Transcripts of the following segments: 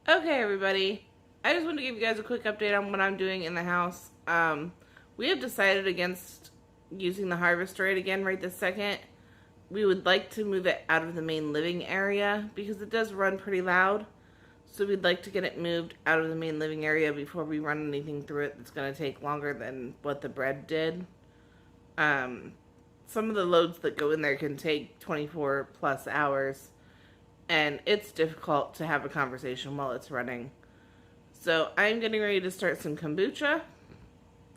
Okay, everybody. I just want to give you guys a quick update on what I'm doing in the house. We have decided against using the harvester again right this second. We would like to move it out of the main living area because it does run pretty loud. So we'd like to get it moved out of the main living area before we run anything through it that's going to take longer than what the bread did. Some of the loads that go in there can take 24 plus hours, and it's difficult to have a conversation while it's running. So I'm getting ready to start some kombucha.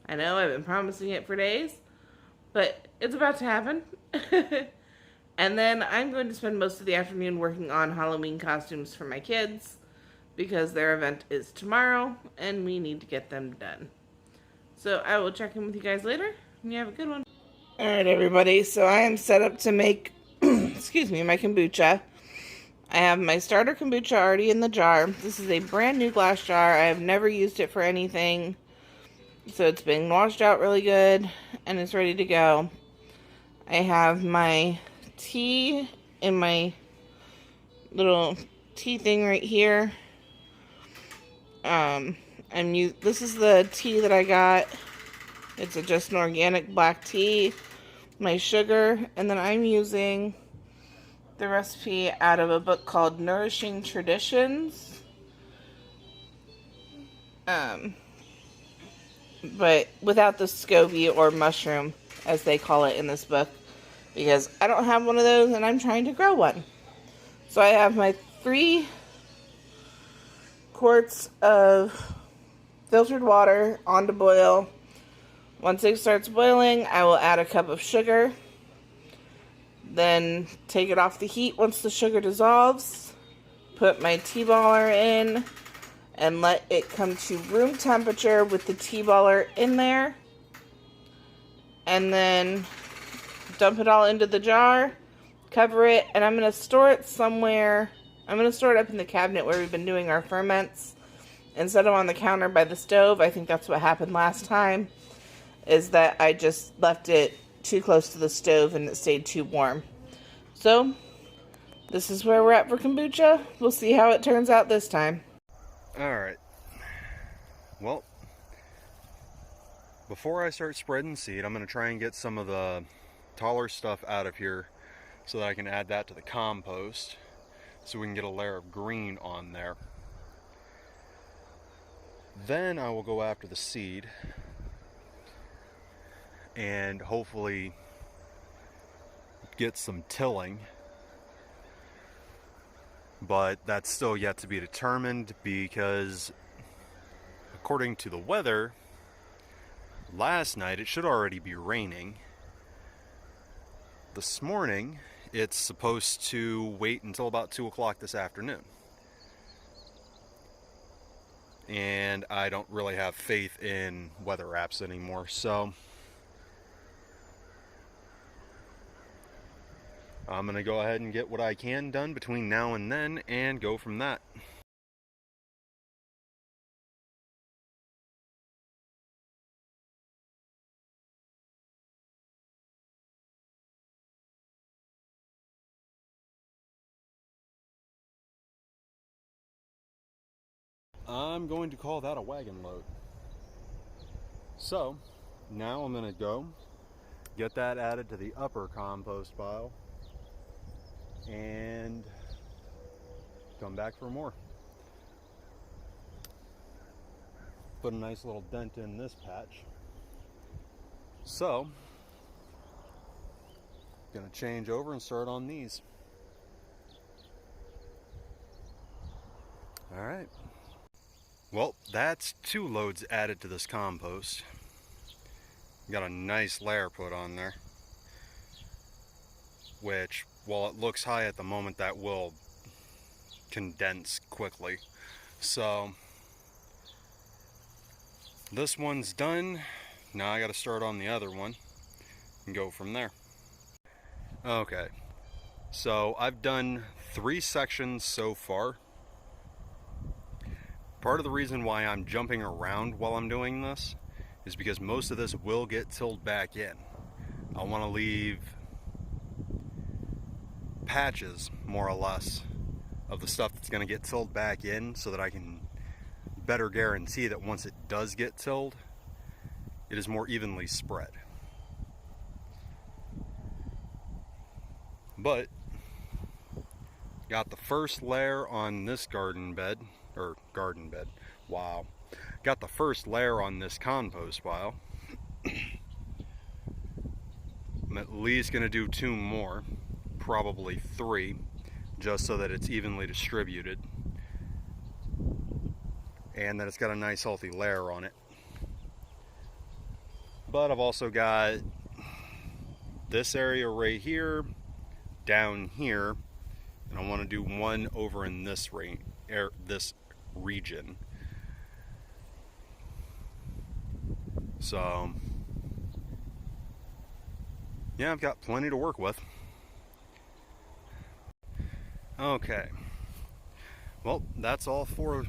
I know I've been promising it for days, but it's about to happen. And then I'm going to spend most of the afternoon working on Halloween costumes for my kids because their event is tomorrow and we need to get them done. So I will check in with you guys later, and you have a good one. Alright, everybody, so I am set up to make, excuse me, my kombucha. I have my starter kombucha already in the jar. This is a brand new glass jar. I have never used it for anything. So it's been washed out really good and it's ready to go. I have my tea in my little tea thing right here. This is the tea that I got. It's just an organic black tea. My sugar, and then I'm using the recipe out of a book called Nourishing Traditions. But without the SCOBY or mushroom, as they call it in this book, because I don't have one of those and I'm trying to grow one. So I have my 3 quarts of filtered water on to boil. Once it starts boiling, I will add a cup of sugar. Then take it off the heat once the sugar dissolves. Put my tea baller in and let it come to room temperature with the tea baller in there. And then dump it all into the jar, cover it, and I'm going to store it somewhere. I'm going to store it up in the cabinet where we've been doing our ferments instead of on the counter by the stove. I think that's what happened last time, is that I just left it too close to the stove and it stayed too warm. So this is where we're at for kombucha. We'll see how it turns out this time. Alright, well, before I start spreading seed, I'm going to try and get some of the taller stuff out of here so that I can add that to the compost so we can get a layer of green on there. Then I will go after the seed and hopefully get some tilling. But that's still yet to be determined because according to the weather, last night it should already be raining. This morning it's supposed to wait until about 2 o'clock this afternoon. And I don't really have faith in weather apps anymore, so I'm going to go ahead and get what I can done between now and then and go from that. I'm going to call that a wagon load. So now I'm going to go get that added to the upper compost pile and come back for more. Put a nice little dent in this patch. So, gonna change over and start on these. Alright. Well, that's 2 loads added to this compost. Got a nice layer put on there, which, while it looks high at the moment, that will condense quickly. So this one's done. Now I got to start on the other one and go from there. Okay, so I've done 3 sections so far. Part of the reason why I'm jumping around while I'm doing this is because most of this will get tilled back in. I want to leave patches, more or less, of the stuff that's going to get tilled back in so that I can better guarantee that once it does get tilled, it is more evenly spread. But got the first layer on this garden bed, wow. Got the first layer on this compost pile. I'm at least gonna do 2 more, probably 3, just so that it's evenly distributed and that it's got a nice healthy layer on it. But I've also got this area right here, down here, and I want to do one over in this this region. So yeah, I've got plenty to work with. Okay, well, that's all 4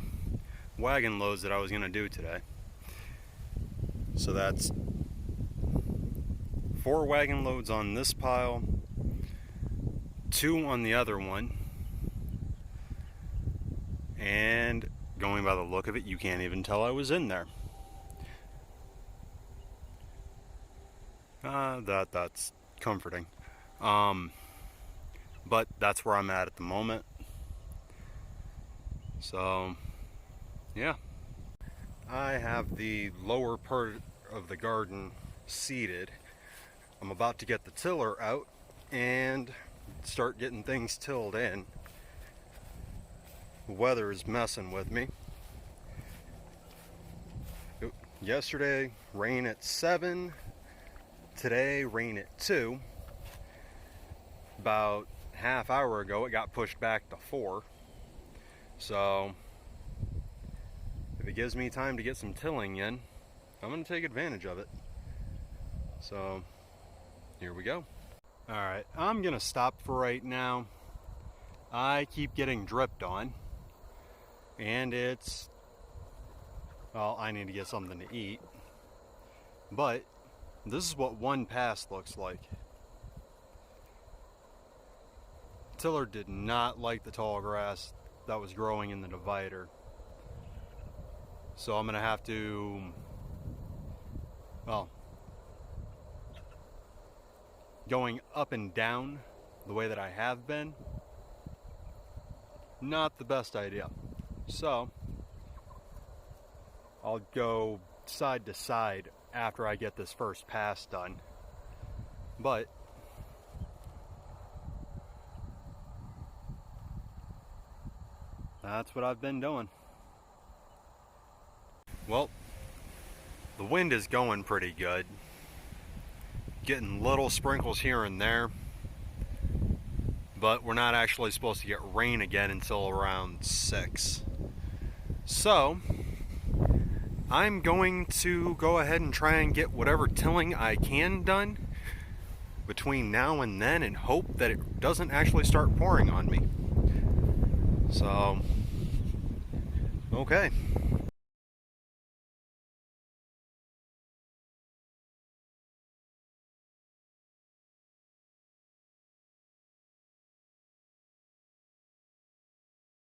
wagon loads that I was gonna do today. So that's 4 wagon loads on this pile, 2 on the other one, and going by the look of it, you can't even tell I was in there. That's comforting. But that's where I'm at the moment. So yeah, I have the lower part of the garden seeded. I'm about to get the tiller out and start getting things tilled in. The weather is messing with me. Yesterday, rain at 7. Today, rain at 2. About half hour ago, it got pushed back to 4. So if it gives me time to get some tilling in, I'm going to take advantage of it. So here we go. Alright, I'm going to stop for right now. I keep getting dripped on, and it's, well, I need to get something to eat. But this is what one pass looks like. Tiller did not like the tall grass that was growing in the divider. So I'm going to have to, well, going up and down the way that I have been, not the best idea. So I'll go side to side after I get this first pass done. But that's what I've been doing. Well, the wind is going pretty good. Getting little sprinkles here and there. But we're not actually supposed to get rain again until around 6. So I'm going to go ahead and try and get whatever tilling I can done between now and then and hope that it doesn't actually start pouring on me. So, okay.